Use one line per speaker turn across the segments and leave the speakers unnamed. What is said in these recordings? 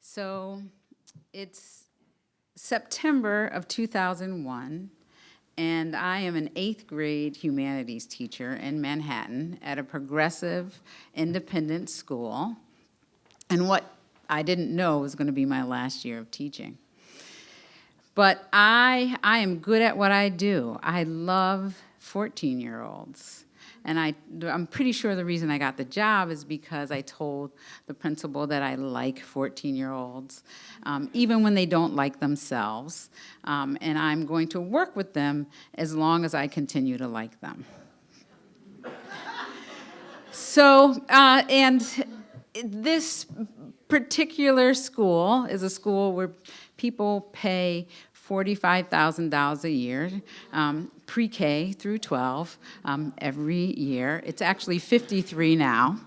So it's September of 2001, and I am an 8th grade humanities teacher in Manhattan at a progressive independent school. And what I didn't know was going to be my last year of teaching. But I am good at what I do. I love 14-year-olds. And I'm pretty sure the reason I got the job is because I told the principal that I like 14-year-olds, even when they don't like themselves. And I'm going to work with them as long as I continue to like them. So, and this particular school is a school where people pay $45,000 a year, pre-K through 12, every year. It's actually 53 now.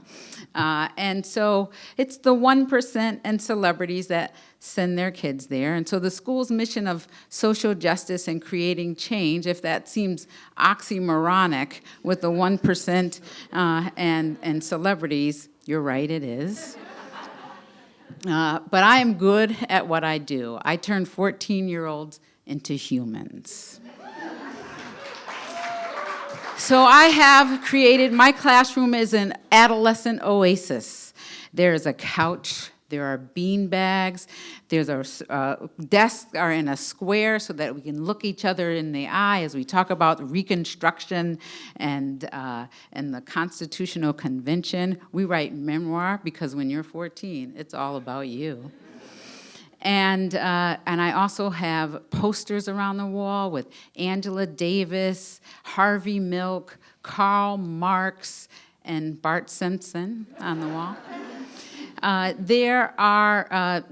And so it's the 1% and celebrities that send their kids there. And so the school's mission of social justice and creating change, if that seems oxymoronic with the 1% and celebrities, you're right, it is. But I am good at what I do. I turn 14-year-olds into humans. So I have created, my classroom is an adolescent oasis. There is a couch, there are bean bags, there's desks are in a square so that we can look each other in the eye as we talk about Reconstruction and the Constitutional Convention. We write memoir because when you're 14, it's all about you. And I also have posters around the wall with Angela Davis, Harvey Milk, Karl Marx, and Bart Simpson on the wall. There are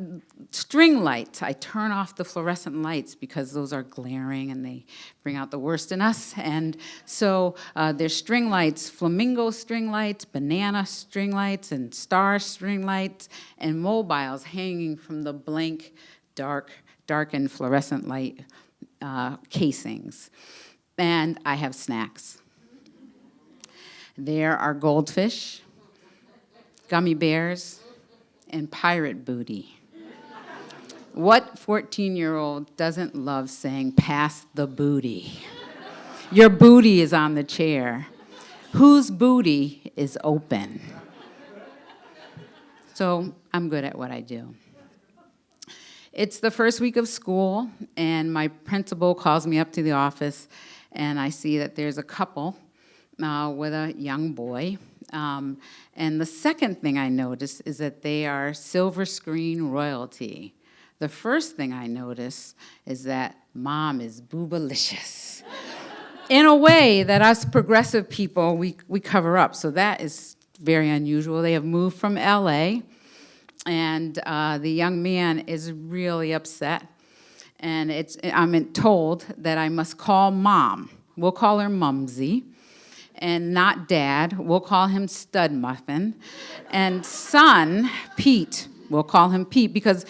string lights. I turn off the fluorescent lights because those are glaring and they bring out the worst in us. And so there's string lights, flamingo string lights, banana string lights, and star string lights, and mobiles hanging from the blank, darkened fluorescent light casings. And I have snacks. There are goldfish, gummy bears, and pirate booty. What 14-year-old doesn't love saying, "Pass the booty"? Your booty is on the chair. Whose booty is open? So I'm good at what I do. It's the first week of school, and my principal calls me up to the office, and I see that there's a couple with a young boy. And the second thing I notice is that they are silver screen royalty. The first thing I notice is that mom is boobalicious. In a way that us progressive people, we cover up. So that is very unusual. They have moved from LA, and the young man is really upset. And I'm told that I must call mom. We'll call her Mumsy. And not dad, we'll call him Stud Muffin. And son, Pete, we'll call him Pete, because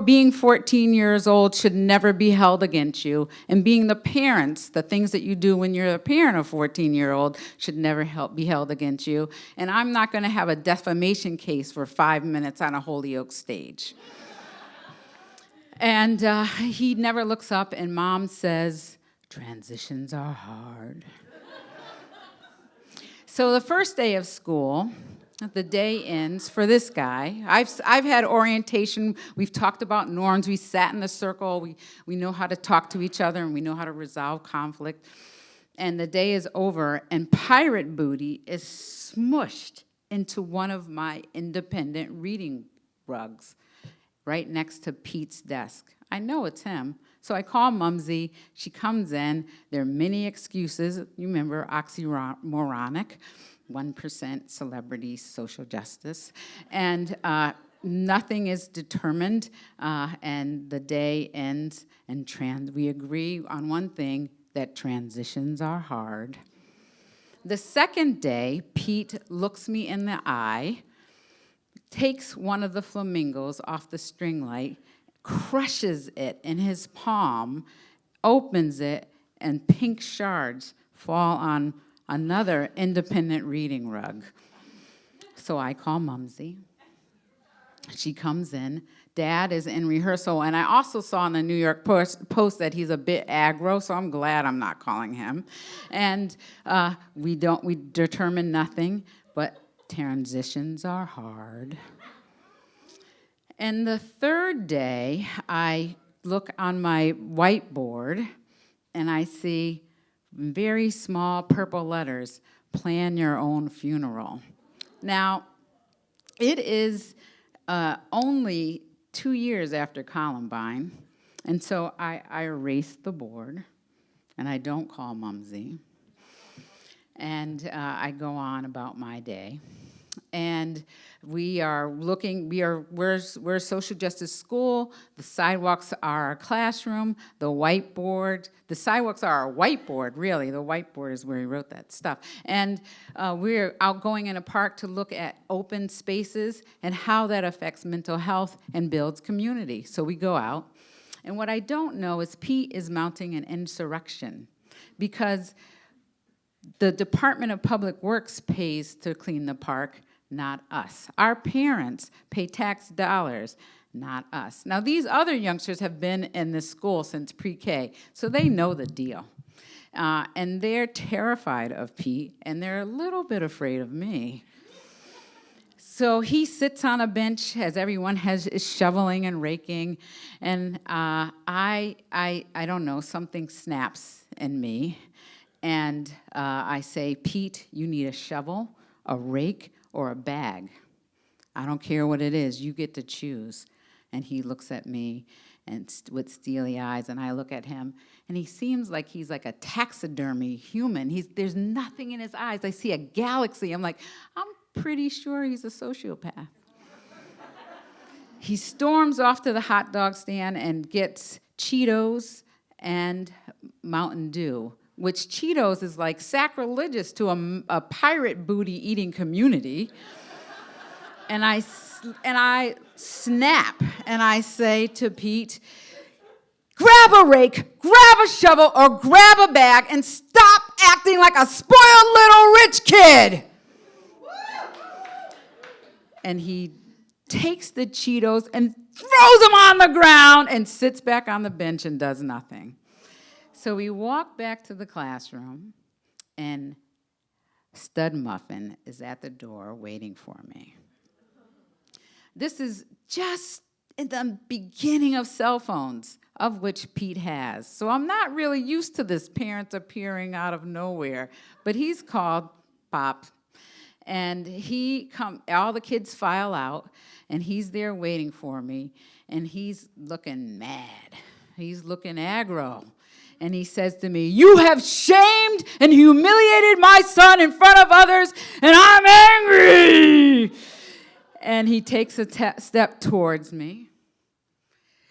being 14 years old should never be held against you. And being the parents, the things that you do when you're a parent of a 14-year-old should never be held against you. And I'm not going to have a defamation case for 5 minutes on a Holyoke stage. And he never looks up, and mom says, "Transitions are hard." So the first day of school, the day ends for this guy. I've had orientation. We've talked about norms. We sat in a circle. We know how to talk to each other, and we know how to resolve conflict. And the day is over, and pirate booty is smushed into one of my independent reading rugs right next to Pete's desk. I know it's him. So I call Mumsy. She comes in. There are many excuses. You remember oxymoronic, 1% celebrity social justice. And nothing is determined, and the day ends, and we agree on one thing, that transitions are hard. The second day, Pete looks me in the eye, takes one of the flamingos off the string light, crushes it in his palm, opens it, and pink shards fall on another independent reading rug. So I call Mumsy. She comes in. Dad is in rehearsal, and I also saw in the New York Post that he's a bit aggro, so I'm glad I'm not calling him. And we determine nothing, but transitions are hard. And the third day, I look on my whiteboard, and I see very small purple letters, "Plan your own funeral." Now, it is only 2 years after Columbine, and so I erase the board, and I don't call Mumsy, and I go on about my day. And we're a social justice school. The sidewalks are our classroom. The whiteboard, the sidewalks are our whiteboard, really. The whiteboard is where he wrote that stuff. And we're out going in a park to look at open spaces and how that affects mental health and builds community. So we go out. And what I don't know is Pete is mounting an insurrection because the Department of Public Works pays to clean the park, not us. Our parents pay tax dollars, not us. Now, these other youngsters have been in this school since pre-K, so they know the deal. And they're terrified of Pete, and they're a little bit afraid of me. So he sits on a bench as everyone is shoveling and raking, and I don't know, something snaps in me. And I say, "Pete, you need a shovel, a rake, or a bag. I don't care what it is, you get to choose." And he looks at me and with steely eyes, and I look at him, and he seems like he's like a taxidermy human. There's nothing in his eyes. I see a galaxy. I'm like, I'm pretty sure he's a sociopath. He storms off to the hot dog stand and gets Cheetos and Mountain Dew, which Cheetos is like sacrilegious to a pirate booty eating community. And I snap, and I say to Pete, "Grab a rake, grab a shovel, or grab a bag, and stop acting like a spoiled little rich kid." And he takes the Cheetos and throws them on the ground and sits back on the bench and does nothing. So we walk back to the classroom, and Stud Muffin is at the door waiting for me. This is just in the beginning of cell phones, of which Pete has. So I'm not really used to this parent appearing out of nowhere, but he's called Pop. And all the kids file out, and he's there waiting for me, and he's looking mad. He's looking aggro. And he says to me, "You have shamed and humiliated my son in front of others, and I'm angry." And he takes a step towards me.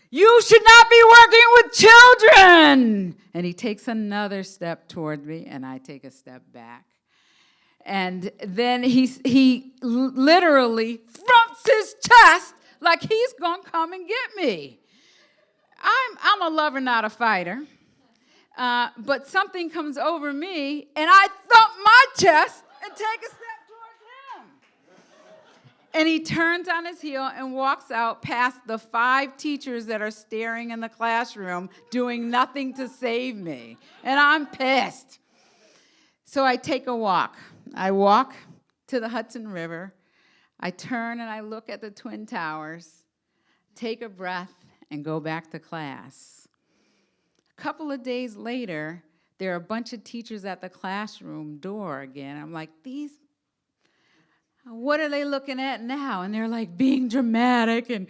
"You should not be working with children." And he takes another step toward me, and I take a step back. And then he literally thumps his chest like he's going to come and get me. I'm a lover, not a fighter. But something comes over me, and I thump my chest and take a step towards him. And he turns on his heel and walks out past the 5 teachers that are staring in the classroom, doing nothing to save me. And I'm pissed. So I take a walk. I walk to the Hudson River. I turn and I look at the Twin Towers, take a breath, and go back to class. A couple of days later, there are a bunch of teachers at the classroom door again. I'm like, what are they looking at now? And they're like being dramatic. And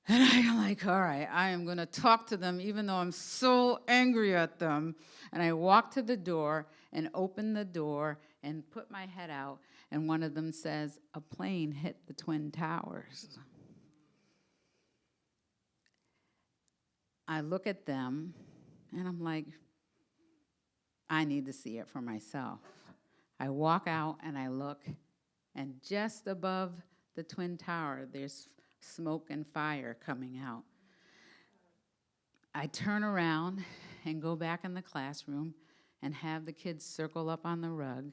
I'm like, all right, I am going to talk to them even though I'm so angry at them. And I walk to the door and open the door and put my head out. And one of them says, "A plane hit the Twin Towers." I look at them, and I'm like, I need to see it for myself. I walk out, and I look, and just above the Twin Tower, there's smoke and fire coming out. I turn around and go back in the classroom and have the kids circle up on the rug,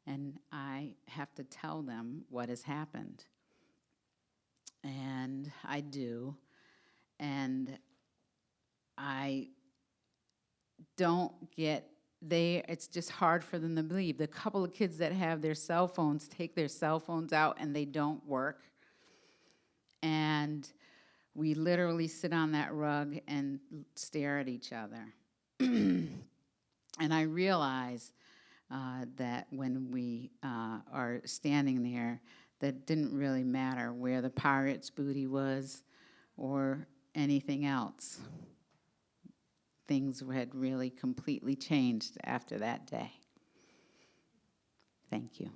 and I have to tell them what has happened. and I do, and I don't get, it's just hard for them to believe. The couple of kids that have their cell phones take their cell phones out and they don't work. And we literally sit on that rug and stare at each other. And I realize that when we are standing there, that it didn't really matter where the pirate's booty was or anything else. Things had really completely changed after that day. Thank you.